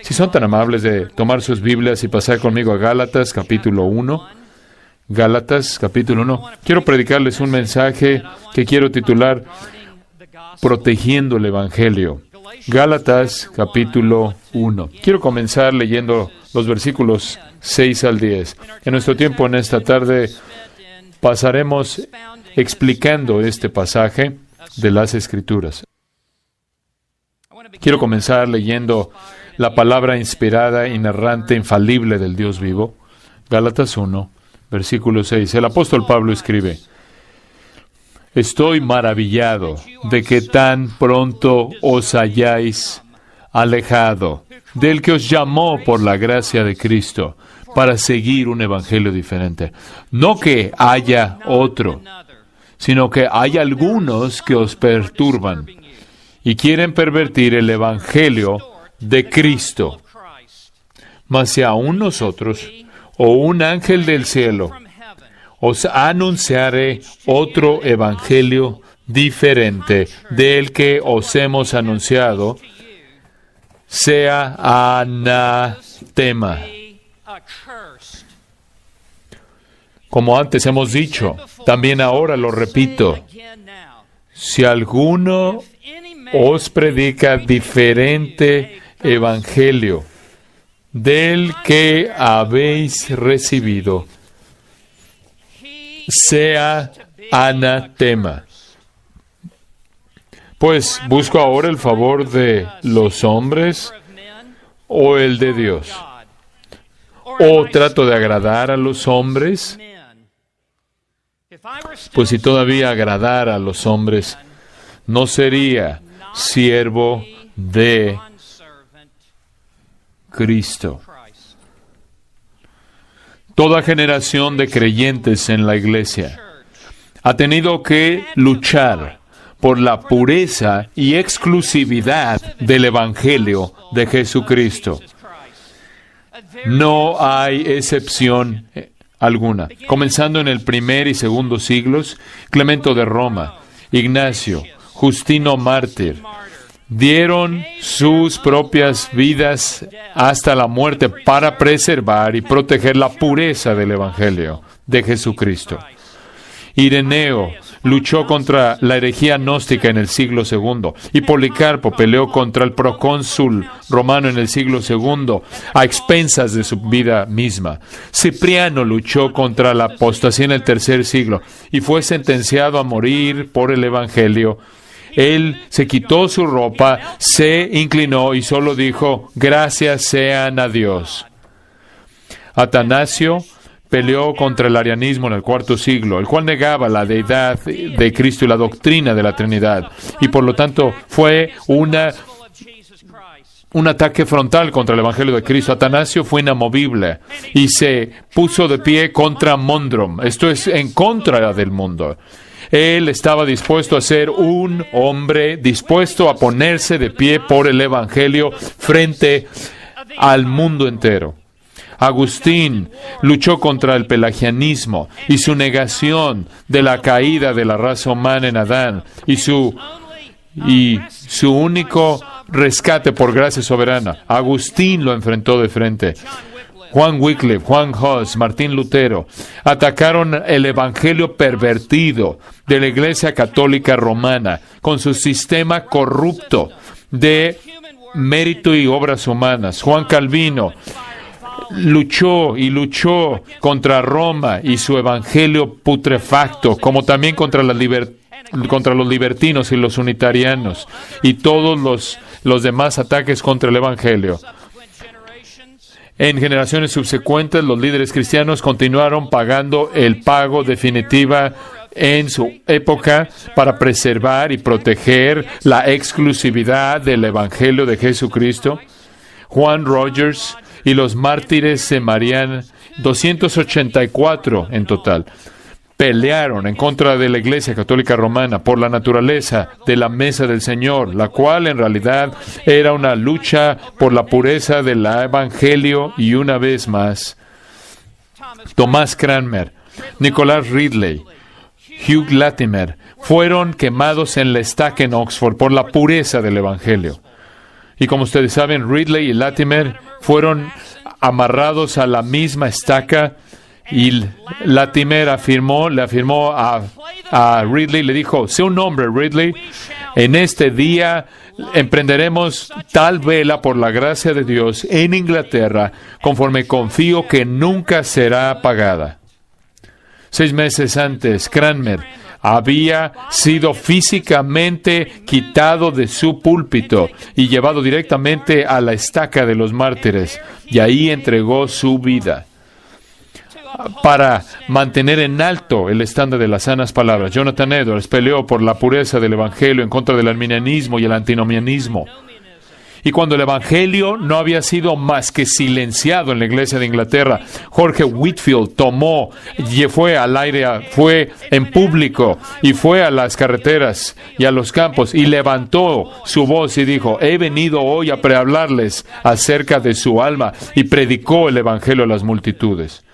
Si son tan amables de tomar sus Biblias y pasar conmigo a Gálatas, capítulo 1. Gálatas, capítulo 1. Quiero predicarles un mensaje que quiero titular Protegiendo el Evangelio. Gálatas, capítulo 1. Quiero comenzar leyendo los versículos 6 al 10. En nuestro tiempo en esta tarde pasaremos explicando este pasaje de las Escrituras. Quiero comenzar leyendo la palabra inspirada, inerrante, infalible del Dios vivo. Gálatas 1, versículo 6. El apóstol Pablo escribe: Estoy maravillado de que tan pronto os hayáis alejado del que os llamó por la gracia de Cristo para seguir un evangelio diferente. No que haya otro, sino que hay algunos que os perturban y quieren pervertir el evangelio de Cristo. Mas si aún nosotros, o un ángel del cielo, os anunciare otro evangelio diferente del que os hemos anunciado, sea anatema. Como antes hemos dicho, también ahora lo repito: si alguno os predica diferente evangelio del que habéis recibido, sea anatema. Pues, ¿busco ahora el favor de los hombres o el de Dios? ¿O trato de agradar a los hombres? Pues si todavía agradara a los hombres, no sería siervo de Cristo. Toda generación de creyentes en la iglesia ha tenido que luchar por la pureza y exclusividad del Evangelio de Jesucristo. No hay excepción alguna. Comenzando en el primer y segundo siglos, Clemento de Roma, Ignacio, Justino Mártir, dieron sus propias vidas hasta la muerte para preservar y proteger la pureza del Evangelio de Jesucristo. Ireneo luchó contra la herejía gnóstica en el siglo II, y Policarpo peleó contra el procónsul romano en el siglo II a expensas de su vida misma. Cipriano luchó contra la apostasía en el tercer siglo y fue sentenciado a morir por el Evangelio. Él se quitó su ropa, se inclinó y solo dijo: gracias sean a Dios. Atanasio peleó contra el arianismo en el IV siglo, el cual negaba la deidad de Cristo y la doctrina de la Trinidad, y por lo tanto fue un ataque frontal contra el Evangelio de Cristo. Atanasio fue inamovible y se puso de pie contra Mondrom, esto es, en contra del mundo. Él estaba dispuesto a ser un hombre, dispuesto a ponerse de pie por el Evangelio frente al mundo entero. Agustín luchó contra el pelagianismo y su negación de la caída de la raza humana en Adán y su único rescate por gracia soberana. Agustín lo enfrentó de frente. Juan Wycliffe, Juan Hus, Martín Lutero atacaron el evangelio pervertido de la Iglesia Católica Romana con su sistema corrupto de mérito y obras humanas. Juan Calvino luchó contra Roma y su evangelio putrefacto, como también contra los libertinos y los unitarianos y todos los demás ataques contra el evangelio. En generaciones subsecuentes, los líderes cristianos continuaron pagando el pago definitiva en su época para preservar y proteger la exclusividad del Evangelio de Jesucristo. Juan Rogers y los mártires se marían 284 en total. Pelearon en contra de la Iglesia Católica Romana por la naturaleza de la mesa del Señor, la cual en realidad era una lucha por la pureza del Evangelio, y una vez más, Tomás Cranmer, Nicholas Ridley, Hugh Latimer fueron quemados en la estaca en Oxford por la pureza del Evangelio. Y como ustedes saben, Ridley y Latimer fueron amarrados a la misma estaca, y Latimer le afirmó a Ridley, le dijo: sé un hombre, Ridley, en este día emprenderemos tal vela por la gracia de Dios en Inglaterra, conforme confío que nunca será apagada. 6 meses antes, Cranmer había sido físicamente quitado de su púlpito y llevado directamente a la estaca de los mártires, y ahí entregó su vida para mantener en alto el estándar de las sanas palabras. Jonathan Edwards peleó por la pureza del Evangelio en contra del arminianismo y el antinomianismo. Y cuando el Evangelio no había sido más que silenciado en la Iglesia de Inglaterra, Jorge Whitefield tomó y fue al aire, fue en público y fue a las carreteras y a los campos y levantó su voz y dijo: he venido hoy a hablarles acerca de su alma, y predicó el Evangelio a las multitudes.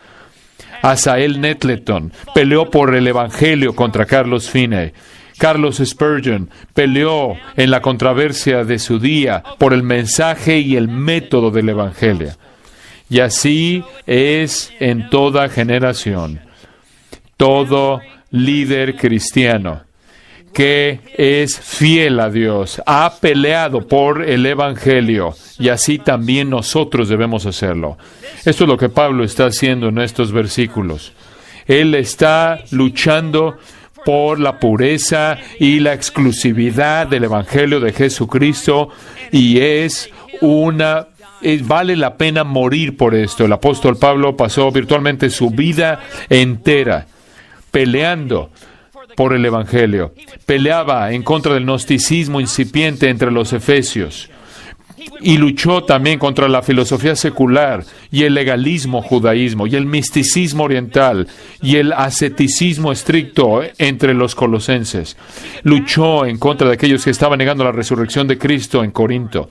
Asael Nettleton peleó por el Evangelio contra Carlos Finney. Carlos Spurgeon peleó en la controversia de su día por el mensaje y el método del Evangelio. Y así es en toda generación. Todo líder cristiano que es fiel a Dios ha peleado por el Evangelio, y así también nosotros debemos hacerlo. Esto es lo que Pablo está haciendo en estos versículos. Él está luchando por la pureza y la exclusividad del Evangelio de Jesucristo, y vale la pena morir por esto. El apóstol Pablo pasó virtualmente su vida entera peleando por el Evangelio. Peleaba en contra del gnosticismo incipiente entre los efesios, y luchó también contra la filosofía secular y el legalismo judaísmo y el misticismo oriental y el asceticismo estricto entre los colosenses. Luchó en contra de aquellos que estaban negando la resurrección de Cristo en Corinto.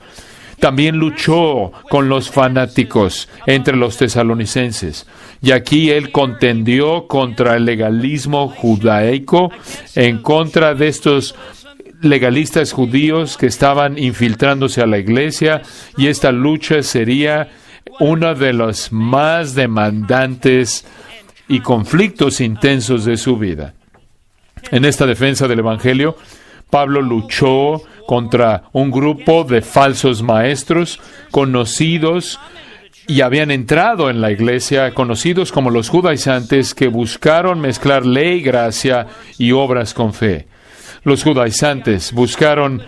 También luchó con los fanáticos entre los tesalonicenses. Y aquí él contendió contra el legalismo judaico, en contra de estos legalistas judíos que estaban infiltrándose a la iglesia, y esta lucha sería una de las más demandantes y conflictos intensos de su vida. En esta defensa del Evangelio, Pablo luchó contra un grupo de falsos maestros conocidos y habían entrado en la iglesia, conocidos como los judaizantes, que buscaron mezclar ley, gracia y obras con fe. Los judaizantes buscaron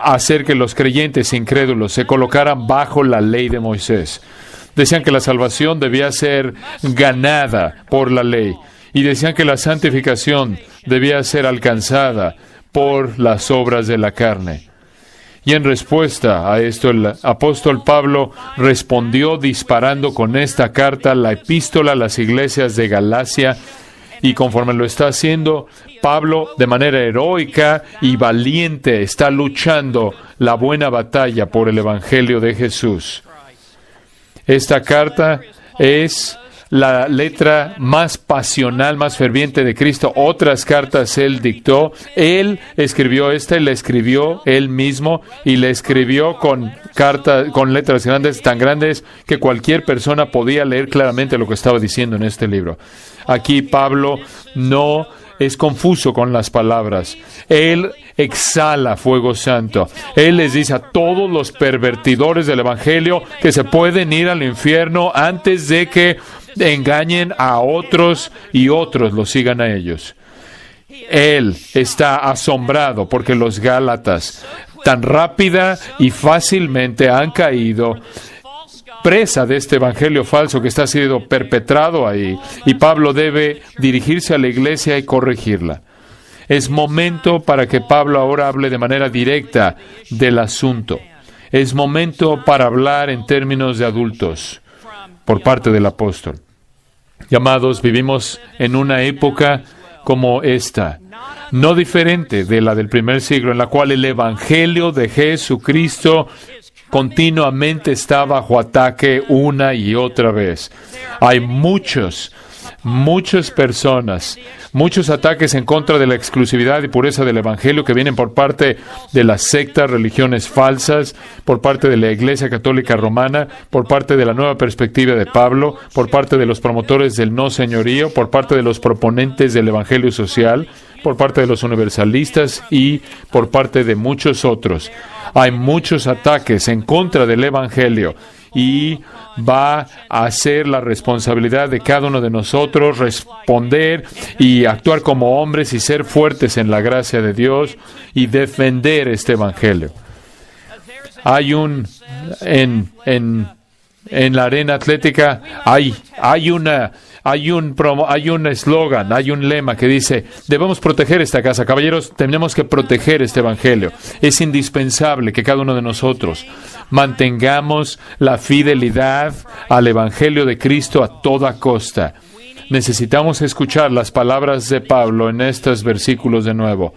hacer que los creyentes incrédulos se colocaran bajo la ley de Moisés. Decían que la salvación debía ser ganada por la ley, y decían que la santificación debía ser alcanzada por las obras de la carne. Y en respuesta a esto, el apóstol Pablo respondió disparando con esta carta la epístola a las iglesias de Galacia, y conforme lo está haciendo, Pablo, de manera heroica y valiente, está luchando la buena batalla por el Evangelio de Jesús. Esta carta es la letra más pasional, más ferviente de Cristo. Otras cartas él dictó. Él escribió esta y la escribió él mismo, y la escribió con letras grandes, tan grandes que cualquier persona podía leer claramente lo que estaba diciendo en este libro. Aquí Pablo no es confuso con las palabras. Él exhala fuego santo. Él les dice a todos los pervertidores del Evangelio que se pueden ir al infierno antes de que engañen a otros y otros los sigan a ellos. Él está asombrado porque los Gálatas tan rápida y fácilmente han caído presa de este evangelio falso que está siendo perpetrado ahí, y Pablo debe dirigirse a la iglesia y corregirla. Es momento para que Pablo ahora hable de manera directa del asunto. Es momento para hablar en términos de adultos por parte del apóstol. Amados, vivimos en una época como esta, no diferente de la del primer siglo, en la cual el evangelio de Jesucristo continuamente está bajo ataque una y otra vez. Hay muchos muchas personas, muchos ataques en contra de la exclusividad y pureza del Evangelio que vienen por parte de las sectas, religiones falsas, por parte de la Iglesia Católica Romana, por parte de la nueva perspectiva de Pablo, por parte de los promotores del no señorío, por parte de los proponentes del Evangelio social, por parte de los universalistas y por parte de muchos otros. Hay muchos ataques en contra del Evangelio y va a ser la responsabilidad de cada uno de nosotros responder y actuar como hombres y ser fuertes en la gracia de Dios y defender este Evangelio. Hay en la arena atlética hay un eslogan, hay un lema que dice: debemos proteger esta casa. Caballeros, tenemos que proteger este Evangelio. Es indispensable que cada uno de nosotros mantengamos la fidelidad al Evangelio de Cristo a toda costa. Necesitamos escuchar las palabras de Pablo en estos versículos de nuevo.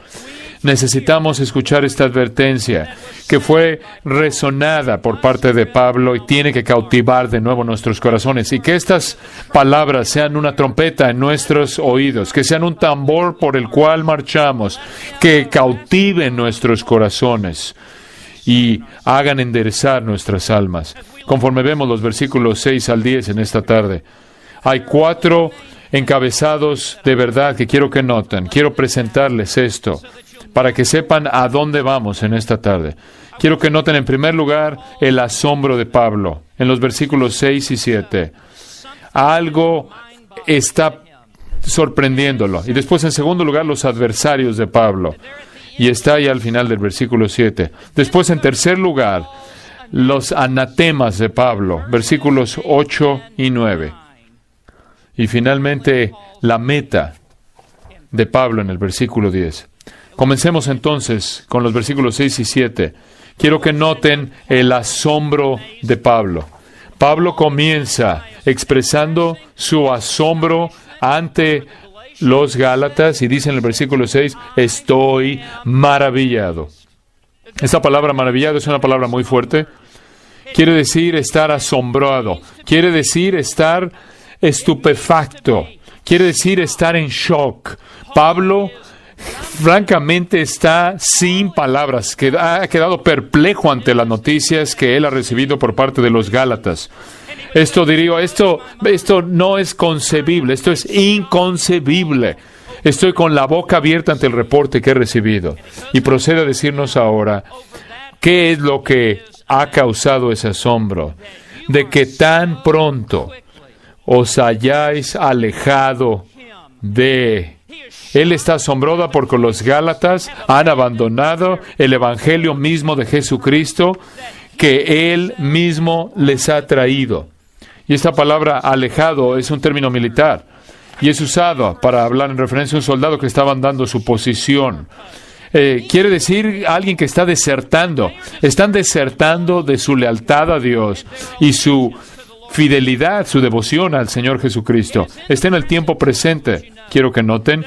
Necesitamos escuchar esta advertencia que fue resonada por parte de Pablo y tiene que cautivar de nuevo nuestros corazones, y que estas palabras sean una trompeta en nuestros oídos, que sean un tambor por el cual marchamos, que cautiven nuestros corazones y hagan enderezar nuestras almas. Conforme vemos los versículos 6 al 10 en esta tarde, hay 4 encabezados de verdad que quiero que noten. Quiero presentarles esto para que sepan a dónde vamos en esta tarde. Quiero que noten en primer lugar el asombro de Pablo en los versículos 6 y 7. Algo está sorprendiéndolo. Y después, en segundo lugar, los adversarios de Pablo. Y está ahí al final del versículo 7. Después, en tercer lugar, los anatemas de Pablo, versículos 8 y 9. Y finalmente, la meta de Pablo en el versículo 10. Comencemos entonces con los versículos 6 y 7. Quiero que noten el asombro de Pablo. Pablo comienza expresando su asombro ante los Gálatas y dice en el versículo 6, estoy maravillado. Esta palabra maravillado es una palabra muy fuerte. Quiere decir estar asombrado. Quiere decir estar estupefacto. Quiere decir estar en shock. Pablo francamente está sin palabras, que ha quedado perplejo ante las noticias que él ha recibido por parte de los Gálatas. Esto no es concebible, esto es inconcebible. Estoy con la boca abierta ante el reporte que he recibido. Y procede a decirnos ahora qué es lo que ha causado ese asombro, de que tan pronto os hayáis alejado de... Él está asombrado porque los Gálatas han abandonado el Evangelio mismo de Jesucristo que Él mismo les ha traído. Y esta palabra alejado es un término militar y es usado para hablar en referencia a un soldado que estaba dando su posición. Quiere decir alguien que está desertando. Están desertando de su lealtad a Dios y su fidelidad, su devoción al Señor Jesucristo. Está en el tiempo presente, quiero que noten,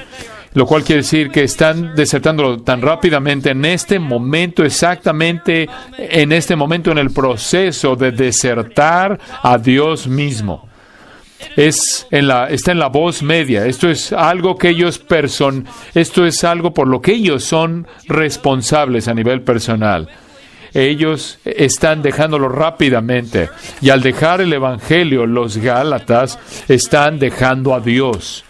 lo cual quiere decir que están desertando tan rápidamente en este momento, exactamente en este momento, en el proceso de desertar a Dios mismo. Está en la voz media. Esto es algo que esto es algo por lo que ellos son responsables a nivel personal. Ellos están dejándolo rápidamente. Y al dejar el Evangelio, los Gálatas están dejando a Dios.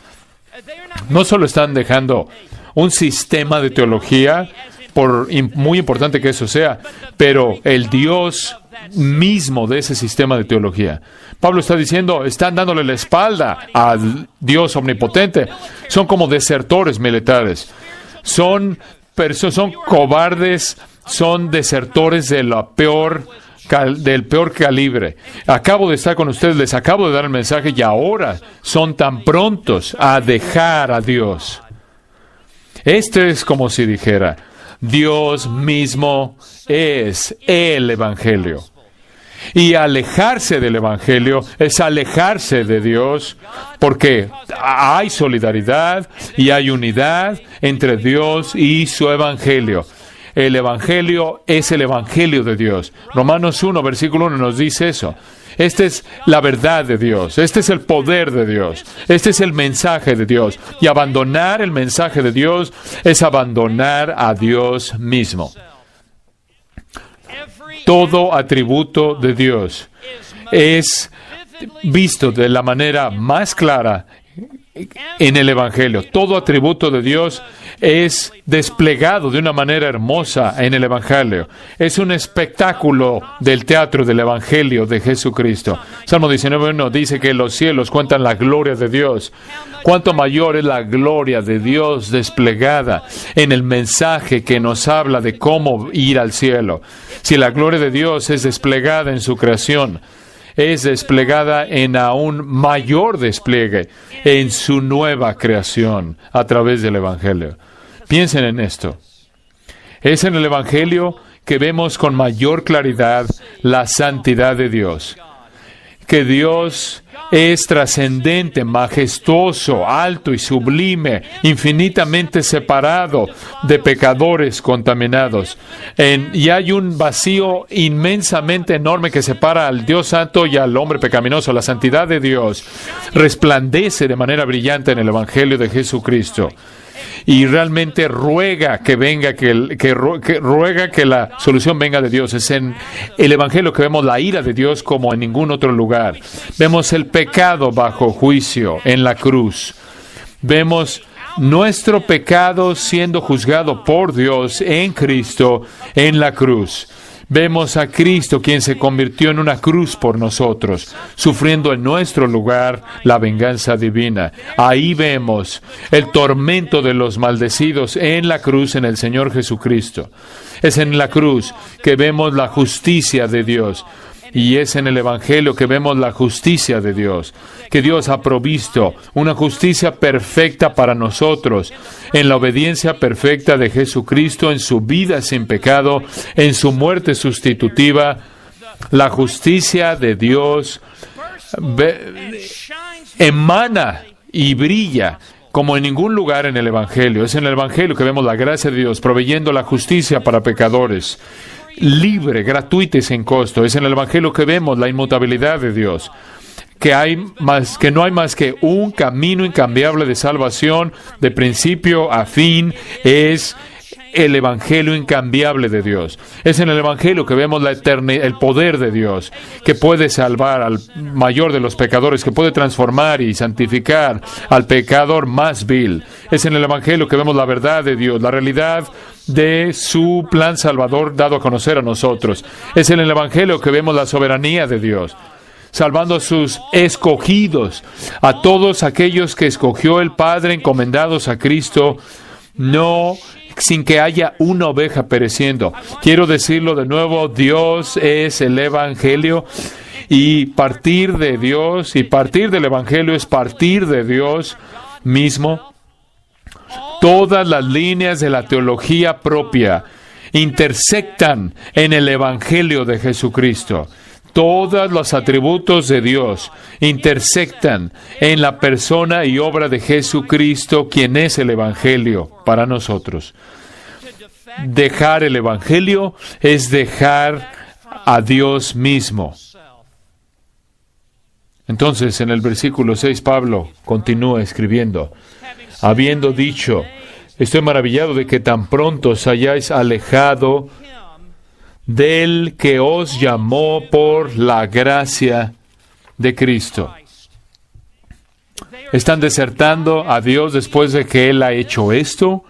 No solo están dejando un sistema de teología, por muy importante que eso sea, pero el Dios mismo de ese sistema de teología. Pablo está diciendo, están dándole la espalda al Dios omnipotente. Son como desertores militares. Son cobardes, son desertores del peor calibre. Acabo de estar con ustedes, les acabo de dar el mensaje y ahora son tan prontos a dejar a Dios. Esto es como si dijera, Dios mismo es el Evangelio. Y alejarse del Evangelio es alejarse de Dios, porque hay solidaridad y hay unidad entre Dios y su Evangelio. el Evangelio es el Evangelio de Dios. Romanos 1, versículo 1 nos dice eso. Esta es la verdad de Dios. Este es el poder de Dios. Este es el mensaje de Dios. Y abandonar el mensaje de Dios es abandonar a Dios mismo. Todo atributo de Dios es visto de la manera más clara en el Evangelio. Todo atributo de Dios es desplegado de una manera hermosa en el Evangelio. Es un espectáculo del teatro del Evangelio de Jesucristo. Salmo 19:1 dice que los cielos cuentan la gloria de Dios. ¿Cuánto mayor es la gloria de Dios desplegada en el mensaje que nos habla de cómo ir al cielo? Si la gloria de Dios es desplegada en su creación, es desplegada en aún mayor despliegue en su nueva creación a través del Evangelio. Piensen en esto. Es en el Evangelio que vemos con mayor claridad la santidad de Dios. Que Dios es trascendente, majestuoso, alto y sublime, infinitamente separado de pecadores contaminados. Y hay un vacío inmensamente enorme que separa al Dios santo y al hombre pecaminoso. La santidad de Dios resplandece de manera brillante en el Evangelio de Jesucristo. Y realmente ruega que venga, ruega que la solución venga de Dios. Es en el Evangelio que vemos la ira de Dios como en ningún otro lugar. Vemos el pecado bajo juicio en la cruz. Vemos nuestro pecado siendo juzgado por Dios en Cristo en la cruz. Vemos a Cristo, quien se convirtió en una cruz por nosotros, sufriendo en nuestro lugar la venganza divina. Ahí vemos el tormento de los maldecidos en la cruz en el Señor Jesucristo. Es en la cruz que vemos la justicia de Dios. Y es en el Evangelio que vemos la justicia de Dios, que Dios ha provisto una justicia perfecta para nosotros, en la obediencia perfecta de Jesucristo, en su vida sin pecado, en su muerte sustitutiva. La justicia de Dios emana y brilla como en ningún lugar en el Evangelio. Es en el Evangelio que vemos la gracia de Dios proveyendo la justicia para pecadores, libre, gratuita y sin costo. Es en el Evangelio que vemos la inmutabilidad de Dios, que no hay más que un camino incambiable de salvación, de principio a fin. Es el Evangelio incambiable de Dios. Es en el Evangelio que vemos el poder de Dios, que puede salvar al mayor de los pecadores, que puede transformar y santificar al pecador más vil. Es en el Evangelio que vemos la verdad de Dios, la realidad de su plan salvador dado a conocer a nosotros. Es en el Evangelio que vemos la soberanía de Dios, salvando a sus escogidos, a todos aquellos que escogió el Padre, encomendados a Cristo, no sin que haya una oveja pereciendo. Quiero decirlo de nuevo, Dios es el Evangelio, y partir de Dios y partir del Evangelio es partir de Dios mismo. Todas las líneas de la teología propia intersectan en el Evangelio de Jesucristo. Todos los atributos de Dios intersectan en la persona y obra de Jesucristo, quien es el Evangelio para nosotros. Dejar el Evangelio es dejar a Dios mismo. Entonces, en el versículo 6, Pablo continúa escribiendo, habiendo dicho, estoy maravillado de que tan pronto os hayáis alejado del que os llamó por la gracia de Cristo. ¿Están desertando a Dios después de que Él ha hecho esto?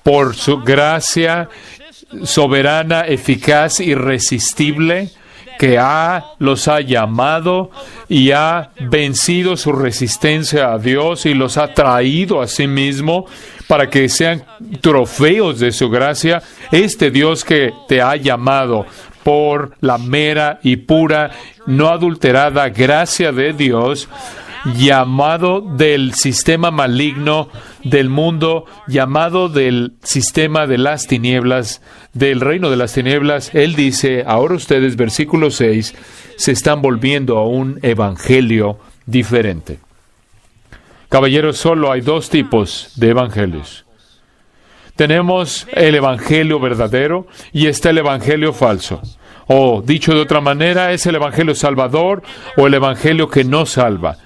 Por su gracia soberana, eficaz, irresistible, que los ha llamado y ha vencido su resistencia a Dios y los ha traído a sí mismo para que sean trofeos de su gracia. Este Dios que te ha llamado por la mera y pura, no adulterada gracia de Dios, llamado del sistema maligno del mundo, llamado del sistema de las tinieblas, del reino de las tinieblas. Él dice, ahora ustedes, versículo 6, se están volviendo a un evangelio diferente. Caballeros, solo hay dos tipos de evangelios. Tenemos el evangelio verdadero y está el evangelio falso. O, dicho de otra manera, es el evangelio salvador o el evangelio que no salva.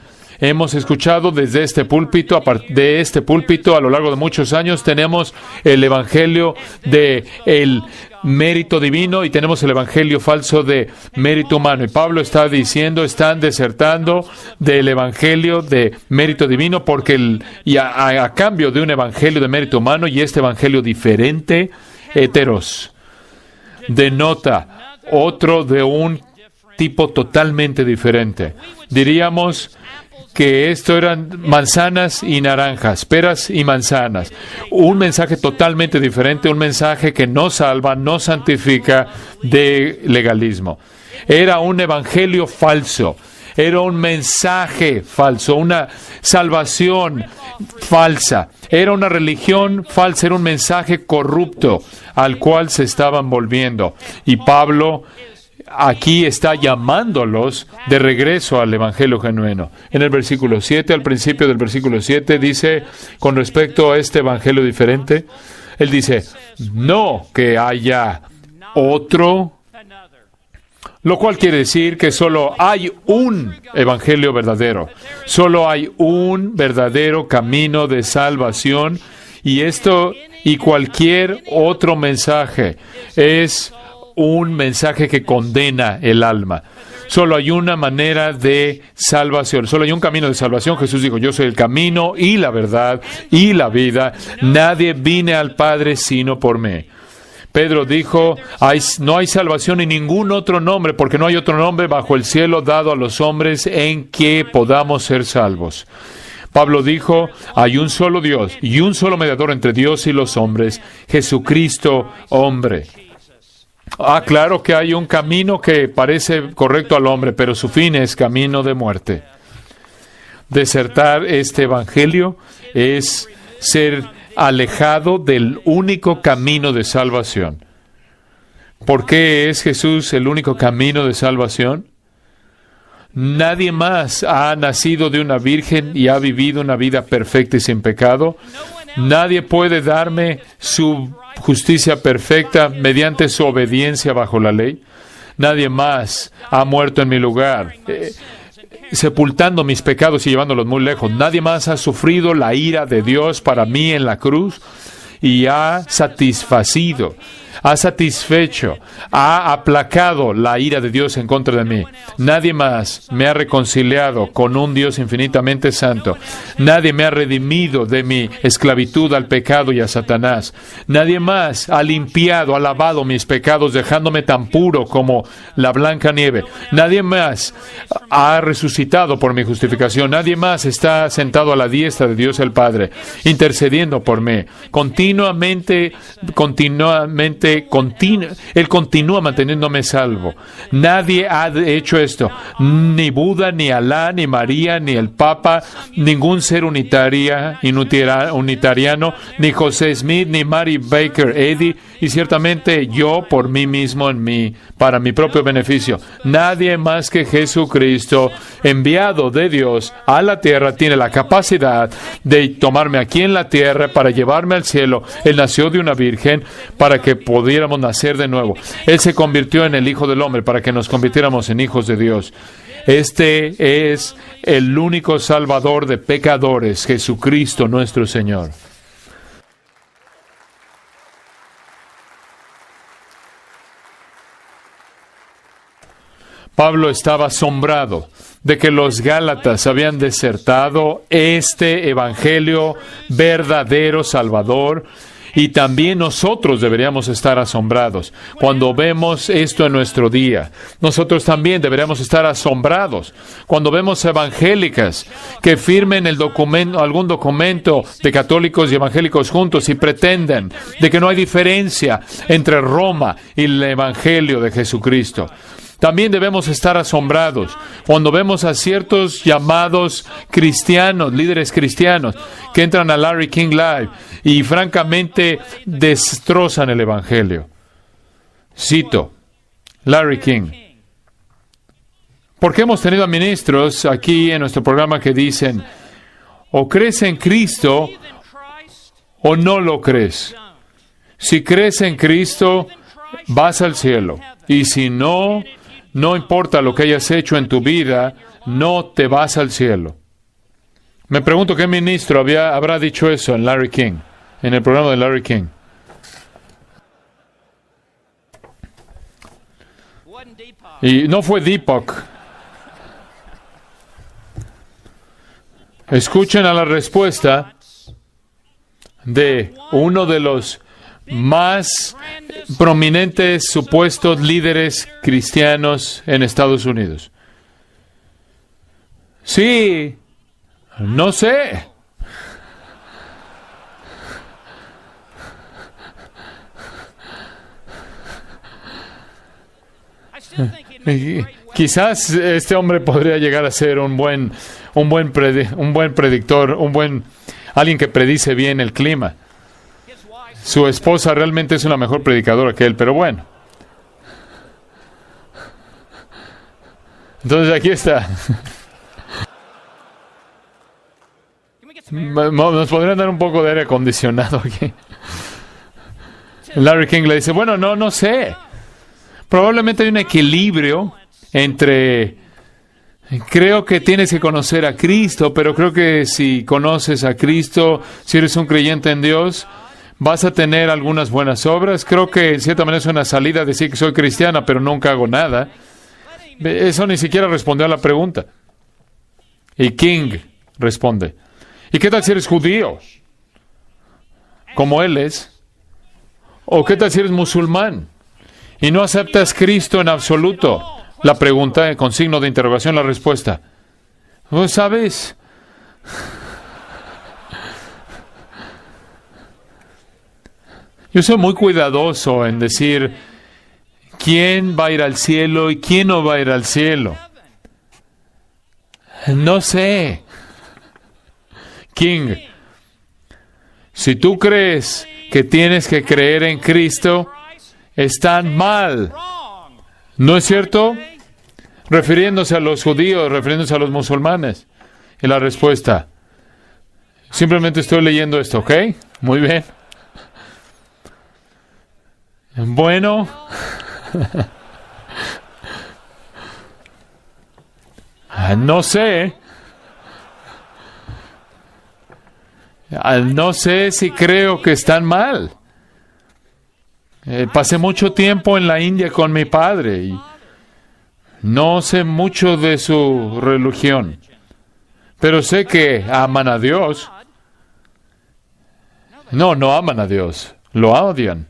Hemos escuchado desde este púlpito, a lo largo de muchos años, tenemos el evangelio de el mérito divino y tenemos el evangelio falso de mérito humano. Y Pablo está diciendo, están desertando del evangelio de mérito divino porque a cambio de un evangelio de mérito humano y este evangelio diferente, heteros, denota otro de un tipo totalmente diferente. Diríamos que esto eran manzanas y naranjas, peras y manzanas. Un mensaje totalmente diferente, un mensaje que no salva, no santifica de legalismo. Era un evangelio falso, era un mensaje falso, una salvación falsa, era una religión falsa, era un mensaje corrupto al cual se estaban volviendo. Y Pablo aquí está llamándolos de regreso al evangelio genuino. En el versículo 7, al principio del versículo 7, dice, con respecto a este evangelio diferente, él dice, no que haya otro, lo cual quiere decir que solo hay un evangelio verdadero, solo hay un verdadero camino de salvación, y cualquier otro mensaje es un mensaje que condena el alma. Solo hay una manera de salvación, solo hay un camino de salvación. Jesús dijo, yo soy el camino y la verdad y la vida. Nadie vine al Padre sino por mí. Pedro dijo, no hay salvación en ningún otro nombre, porque no hay otro nombre bajo el cielo dado a los hombres en que podamos ser salvos. Pablo dijo, hay un solo Dios y un solo mediador entre Dios y los hombres, Jesucristo, hombre. Claro que hay un camino que parece correcto al hombre, pero su fin es camino de muerte. Desertar este evangelio es ser alejado del único camino de salvación. ¿Por qué es Jesús el único camino de salvación? Nadie más ha nacido de una virgen y ha vivido una vida perfecta y sin pecado. Nadie puede darme su justicia perfecta mediante su obediencia bajo la ley. Nadie más ha muerto en mi lugar, sepultando mis pecados y llevándolos muy lejos. Nadie más ha sufrido la ira de Dios para mí en la cruz y ha satisfacido, ha satisfecho, ha aplacado la ira de Dios en contra de mí. Nadie más me ha reconciliado con un Dios infinitamente santo. Nadie me ha redimido de mi esclavitud al pecado y a Satanás. Nadie más ha limpiado, ha lavado mis pecados, dejándome tan puro como la blanca nieve. Nadie más ha resucitado por mi justificación. Nadie más está sentado a la diestra de Dios el Padre, intercediendo por mí. Él continúa manteniéndome salvo. Nadie ha hecho esto. Ni Buda, ni Alá, ni María, ni el Papa, ningún ser unitariano, ni José Smith, ni Mary Baker Eddy, y ciertamente yo por mí mismo, para mi propio beneficio. Nadie más que Jesucristo, enviado de Dios a la tierra, tiene la capacidad de tomarme aquí en la tierra para llevarme al cielo. Él nació de una virgen para que pudiéramos nacer de nuevo. Él se convirtió en el Hijo del Hombre para que nos convirtiéramos en hijos de Dios. Este es el único Salvador de pecadores, Jesucristo nuestro Señor. Pablo estaba asombrado de que los Gálatas habían desertado este evangelio verdadero Salvador, y también nosotros deberíamos estar asombrados cuando vemos esto en nuestro día. Nosotros también deberíamos estar asombrados cuando vemos evangélicas que firmen algún documento de católicos y evangélicos juntos y pretenden de que no hay diferencia entre Roma y el evangelio de Jesucristo. También debemos estar asombrados cuando vemos a ciertos llamados cristianos, líderes cristianos, que entran a Larry King Live y francamente destrozan el Evangelio. Cito, Larry King. Porque hemos tenido a ministros aquí en nuestro programa que dicen, o crees en Cristo o no lo crees. Si crees en Cristo, vas al cielo. Y si no, no importa lo que hayas hecho en tu vida, no te vas al cielo. Me pregunto qué ministro habrá dicho eso en Larry King, en el programa de Larry King. Y no fue Deepak. Escuchen a la respuesta de uno de los más prominentes supuestos líderes cristianos en Estados Unidos. Sí, no sé. Quizás este hombre podría llegar a ser un buen predictor, alguien que predice bien el clima. Su esposa realmente es una mejor predicadora que él, pero bueno. Entonces aquí está. Nos podrían dar un poco de aire acondicionado aquí. Larry King le dice, bueno, no sé. Probablemente hay un equilibrio entre... Creo que tienes que conocer a Cristo, pero creo que si conoces a Cristo, si eres un creyente en Dios, vas a tener algunas buenas obras. Creo que en cierta manera es una salida decir que soy cristiana, pero nunca hago nada. Eso ni siquiera respondió a la pregunta. Y King responde, ¿y qué tal si eres judío? Como él es. ¿O qué tal si eres musulmán? Y no aceptas Cristo en absoluto. La pregunta, con signo de interrogación, la respuesta. ¿Vos sabes? Yo soy muy cuidadoso en decir quién va a ir al cielo y quién no va a ir al cielo. No sé. King, si tú crees que tienes que creer en Cristo, están mal. ¿No es cierto? Refiriéndose a los judíos, refiriéndose a los musulmanes. Y la respuesta, simplemente estoy leyendo esto, ¿ok? Muy bien. Bueno. No sé. No sé si creo que están mal. Pasé mucho tiempo en la India con mi padre y no sé mucho de su religión, pero sé que aman a Dios. No aman a Dios, lo odian.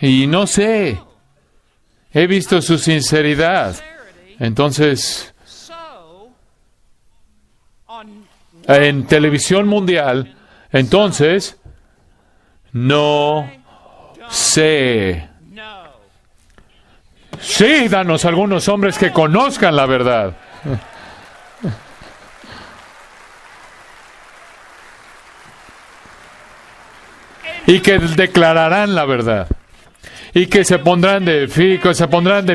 Y no sé, he visto su sinceridad. Entonces, en televisión mundial, entonces, no sé. Sí, danos algunos hombres que conozcan la verdad. Y que declararán la verdad. Y que se pondrán de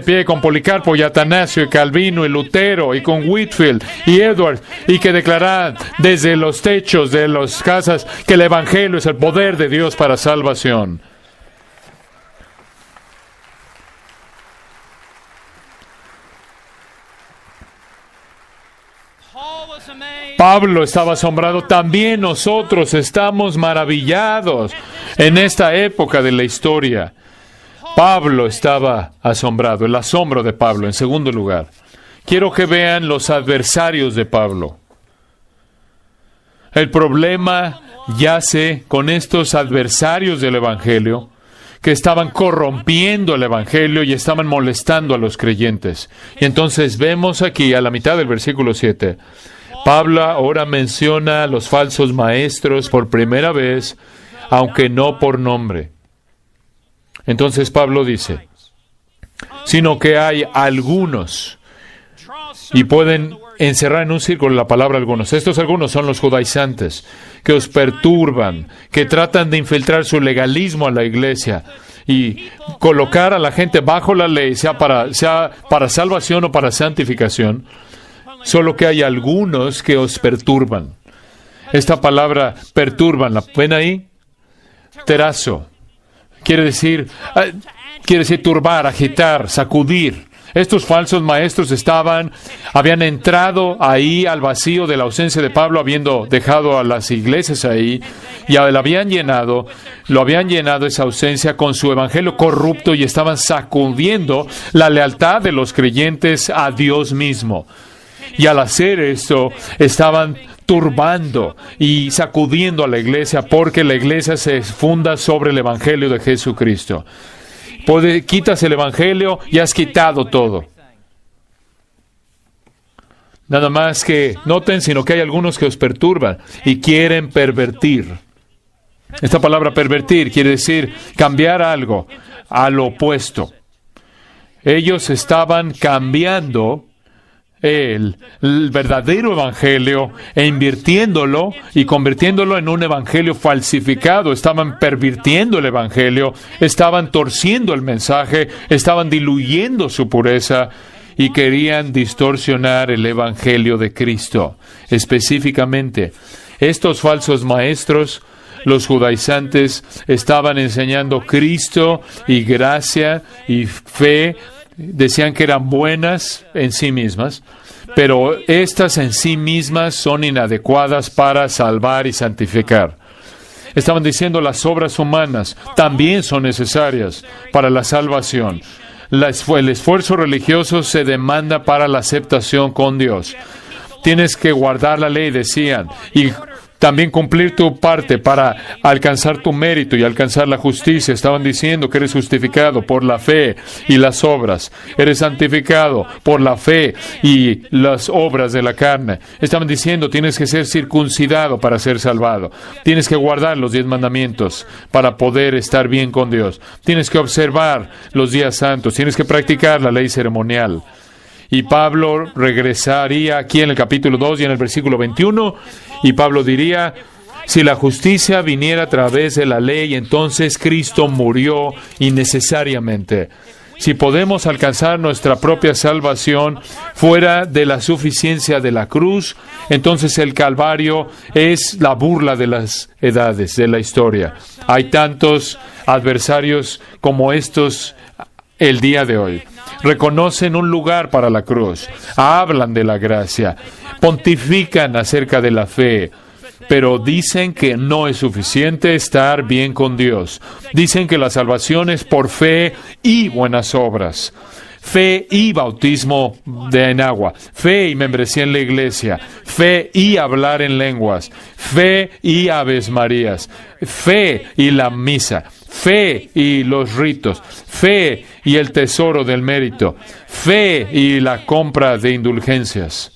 pie con Policarpo y Atanasio y Calvino y Lutero y con Whitefield y Edwards, y que declararán desde los techos de las casas que el Evangelio es el poder de Dios para salvación. Pablo estaba asombrado, también nosotros estamos maravillados en esta época de la historia. Pablo estaba asombrado, el asombro de Pablo. En segundo lugar, quiero que vean los adversarios de Pablo. El problema yace con estos adversarios del Evangelio que estaban corrompiendo el Evangelio y estaban molestando a los creyentes. Y entonces vemos aquí, a la mitad del versículo 7, Pablo ahora menciona a los falsos maestros por primera vez, aunque no por nombre. Entonces Pablo dice, sino que hay algunos, y pueden encerrar en un círculo la palabra algunos. Estos algunos son los judaizantes, que os perturban, que tratan de infiltrar su legalismo a la iglesia y colocar a la gente bajo la ley, sea para salvación o para santificación. Solo que hay algunos que os perturban. Esta palabra perturban, ¿la ven ahí? terazo. Quiere decir turbar, agitar, sacudir. Estos falsos maestros habían entrado ahí al vacío de la ausencia de Pablo, habiendo dejado a las iglesias ahí, y lo habían llenado esa ausencia con su evangelio corrupto, y estaban sacudiendo la lealtad de los creyentes a Dios mismo. Y al hacer esto, estaban turbando y sacudiendo a la iglesia, porque la iglesia se funda sobre el evangelio de Jesucristo. Quitas el evangelio y has quitado todo. Nada más que noten, sino que hay algunos que os perturban y quieren pervertir. Esta palabra pervertir quiere decir cambiar algo al opuesto. Ellos estaban cambiando el verdadero evangelio e invirtiéndolo y convirtiéndolo en un evangelio falsificado. Estaban pervirtiendo el evangelio, estaban torciendo el mensaje, estaban diluyendo su pureza y querían distorsionar el evangelio de Cristo. Específicamente, estos falsos maestros, los judaizantes, estaban enseñando Cristo y gracia y fe. Decían que eran buenas en sí mismas, pero estas en sí mismas son inadecuadas para salvar y santificar. Estaban diciendo las obras humanas también son necesarias para la salvación. El esfuerzo religioso se demanda para la aceptación con Dios. Tienes que guardar la ley, decían, y también cumplir tu parte para alcanzar tu mérito y alcanzar la justicia. Estaban diciendo que eres justificado por la fe y las obras. Eres santificado por la fe y las obras de la carne. Estaban diciendo tienes que ser circuncidado para ser salvado. Tienes que guardar los 10 mandamientos para poder estar bien con Dios. Tienes que observar los días santos. Tienes que practicar la ley ceremonial. Y Pablo regresaría aquí en el capítulo 2 y en el versículo 21, y Pablo diría, si la justicia viniera a través de la ley, entonces Cristo murió innecesariamente. Si podemos alcanzar nuestra propia salvación fuera de la suficiencia de la cruz, entonces el Calvario es la burla de las edades, de la historia. Hay tantos adversarios como estos el día de hoy. Reconocen un lugar para la cruz, hablan de la gracia, pontifican acerca de la fe, pero dicen que no es suficiente estar bien con Dios. Dicen que la salvación es por fe y buenas obras. Fe y bautismo en agua, fe y membresía en la iglesia, fe y hablar en lenguas, fe y aves marías, fe y la misa, fe y los ritos, fe y el tesoro del mérito, fe y la compra de indulgencias.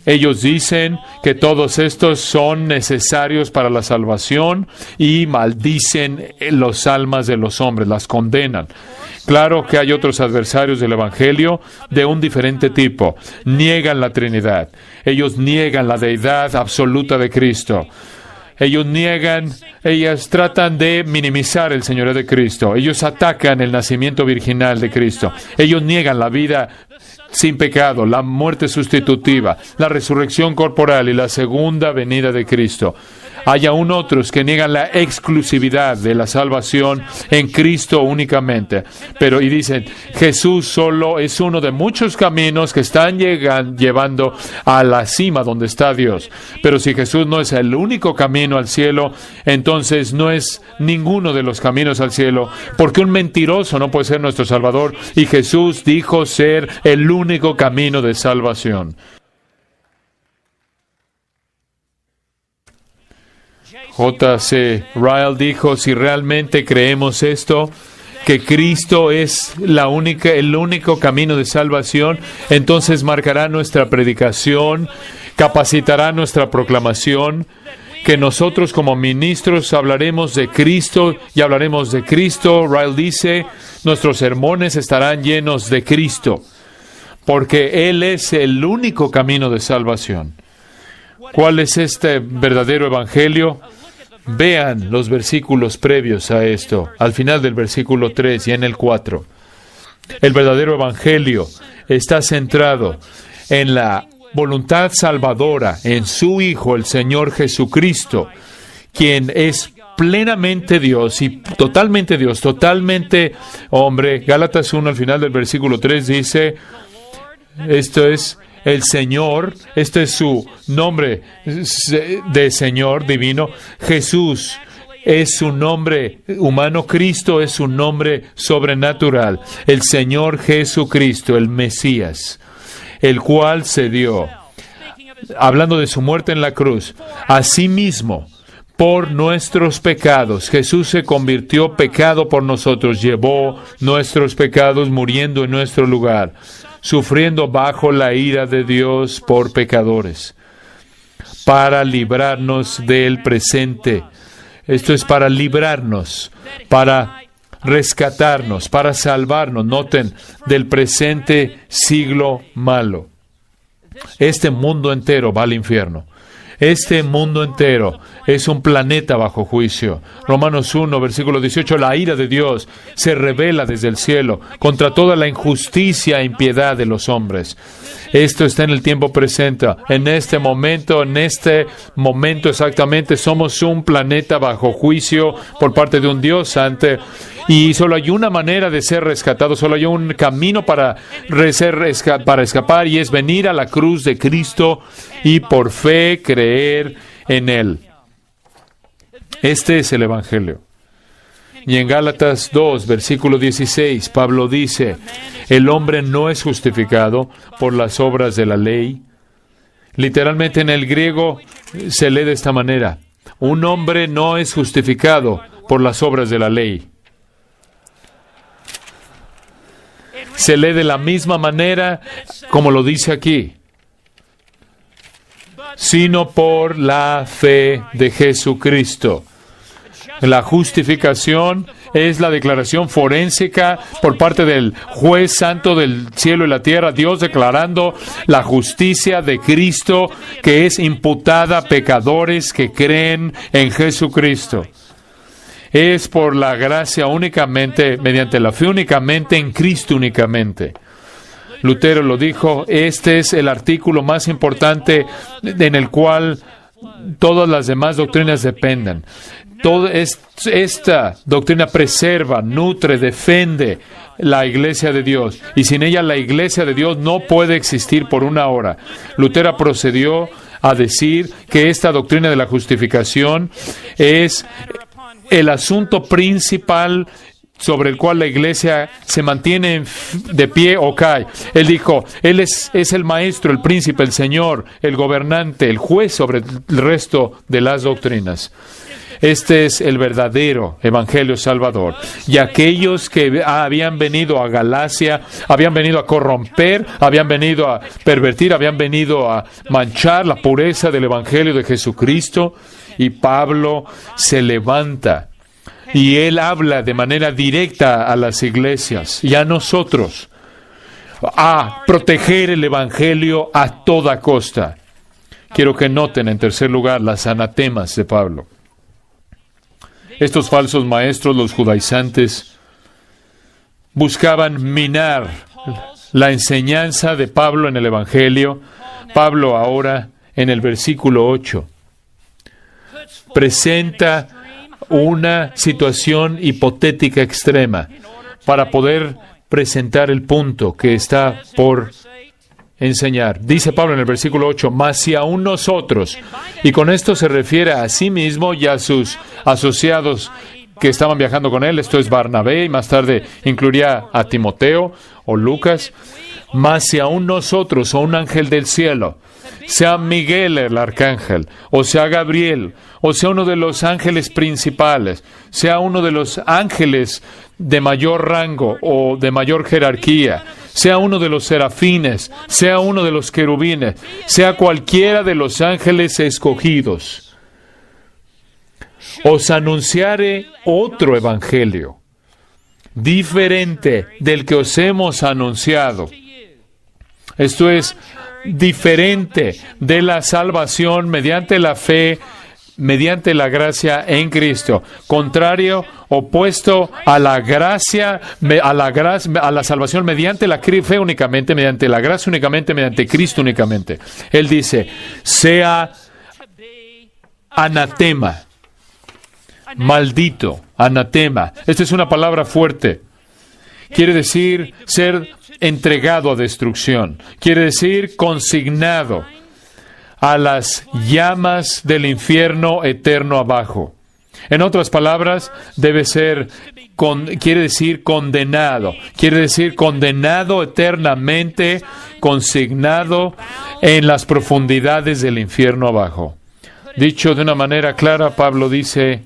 Ellos dicen que todos estos son necesarios para la salvación y maldicen las almas de los hombres, las condenan. Claro que hay otros adversarios del Evangelio de un diferente tipo. Niegan la Trinidad. Ellos niegan la deidad absoluta de Cristo. Ellos tratan de minimizar el señorío de Cristo. Ellos atacan el nacimiento virginal de Cristo. Ellos niegan la vida sin pecado, la muerte sustitutiva, la resurrección corporal y la segunda venida de Cristo. Hay aún otros que niegan la exclusividad de la salvación en Cristo únicamente. Y dicen, Jesús solo es uno de muchos caminos que están llevando a la cima donde está Dios. Pero si Jesús no es el único camino al cielo, entonces no es ninguno de los caminos al cielo, porque un mentiroso no puede ser nuestro Salvador, y Jesús dijo ser el único camino de salvación. J.C. Ryle dijo, si realmente creemos esto, que Cristo es el único camino de salvación, entonces marcará nuestra predicación, capacitará nuestra proclamación, que nosotros como ministros hablaremos de Cristo y hablaremos de Cristo. Ryle dice, nuestros sermones estarán llenos de Cristo, porque Él es el único camino de salvación. ¿Cuál es este verdadero evangelio? Vean los versículos previos a esto, al final del versículo 3 y en el 4. El verdadero evangelio está centrado en la voluntad salvadora, en su Hijo, el Señor Jesucristo, quien es plenamente Dios y totalmente hombre. Gálatas 1 al final del versículo 3 dice, esto es el Señor, este es su nombre de Señor divino. Jesús es su nombre humano, Cristo es su nombre sobrenatural. El Señor Jesucristo, el Mesías, el cual se dio, hablando de su muerte en la cruz, a sí mismo, por nuestros pecados. Jesús se convirtió pecado por nosotros, llevó nuestros pecados muriendo en nuestro lugar, sufriendo bajo la ira de Dios por pecadores, para librarnos del presente. Esto es para librarnos, para rescatarnos, para salvarnos, noten, del presente siglo malo. Este mundo entero va al infierno. Este mundo entero es un planeta bajo juicio. Romanos 1, versículo 18, la ira de Dios se revela desde el cielo contra toda la injusticia e impiedad de los hombres. Esto está en el tiempo presente. En este momento exactamente, somos un planeta bajo juicio por parte de un Dios santo. Y solo hay una manera de ser rescatado, solo hay un camino para escapar, y es venir a la cruz de Cristo y por fe creer en Él. Este es el Evangelio. Y en Gálatas 2, versículo 16, Pablo dice, el hombre no es justificado por las obras de la ley. Literalmente en el griego se lee de esta manera, un hombre no es justificado por las obras de la ley. Se lee de la misma manera como lo dice aquí, sino por la fe de Jesucristo. La justificación es la declaración forénsica por parte del juez santo del cielo y la tierra, Dios declarando la justicia de Cristo que es imputada a pecadores que creen en Jesucristo. Es por la gracia únicamente, mediante la fe únicamente, en Cristo únicamente. Lutero lo dijo, este es el artículo más importante en el cual todas las demás doctrinas dependen. Esta doctrina preserva, nutre, defiende la Iglesia de Dios, y sin ella la Iglesia de Dios no puede existir por una hora. Lutero procedió a decir que esta doctrina de la justificación es el asunto principal sobre el cual la Iglesia se mantiene de pie o cae. Él dijo, Él es el maestro, el príncipe, el Señor, el gobernante, el juez sobre el resto de las doctrinas. Este es el verdadero Evangelio Salvador. Y aquellos que habían venido a Galacia, habían venido a corromper, habían venido a pervertir, habían venido a manchar la pureza del Evangelio de Jesucristo. Y Pablo se levanta y él habla de manera directa a las iglesias y a nosotros a proteger el Evangelio a toda costa. Quiero que noten en tercer lugar las anatemas de Pablo. Estos falsos maestros, los judaizantes, buscaban minar la enseñanza de Pablo en el Evangelio. Pablo ahora, en el versículo 8, presenta una situación hipotética extrema para poder presentar el punto que está por enseñar. Dice Pablo en el versículo 8, mas si aún nosotros, y con esto se refiere a sí mismo y a sus asociados que estaban viajando con él, esto es Barnabé, y más tarde incluiría a Timoteo o Lucas, mas si aún nosotros o un ángel del cielo, sea Miguel el arcángel, o sea Gabriel, o sea uno de los ángeles principales, sea uno de los ángeles de mayor rango o de mayor jerarquía, sea uno de los serafines, sea uno de los querubines, sea cualquiera de los ángeles escogidos, os anunciaré otro evangelio, diferente del que os hemos anunciado. Esto es diferente de la salvación mediante la fe, mediante la gracia en Cristo, contrario, opuesto a la gracia, a la salvación mediante la fe únicamente, mediante la gracia únicamente, mediante Cristo únicamente. Él dice, sea anatema. maldito, anatema. Esta es una palabra fuerte. Quiere decir ser entregado a destrucción. Quiere decir consignado a las llamas del infierno eterno abajo. En otras palabras, quiere decir condenado. Quiere decir condenado eternamente, consignado en las profundidades del infierno abajo. Dicho de una manera clara, Pablo dice,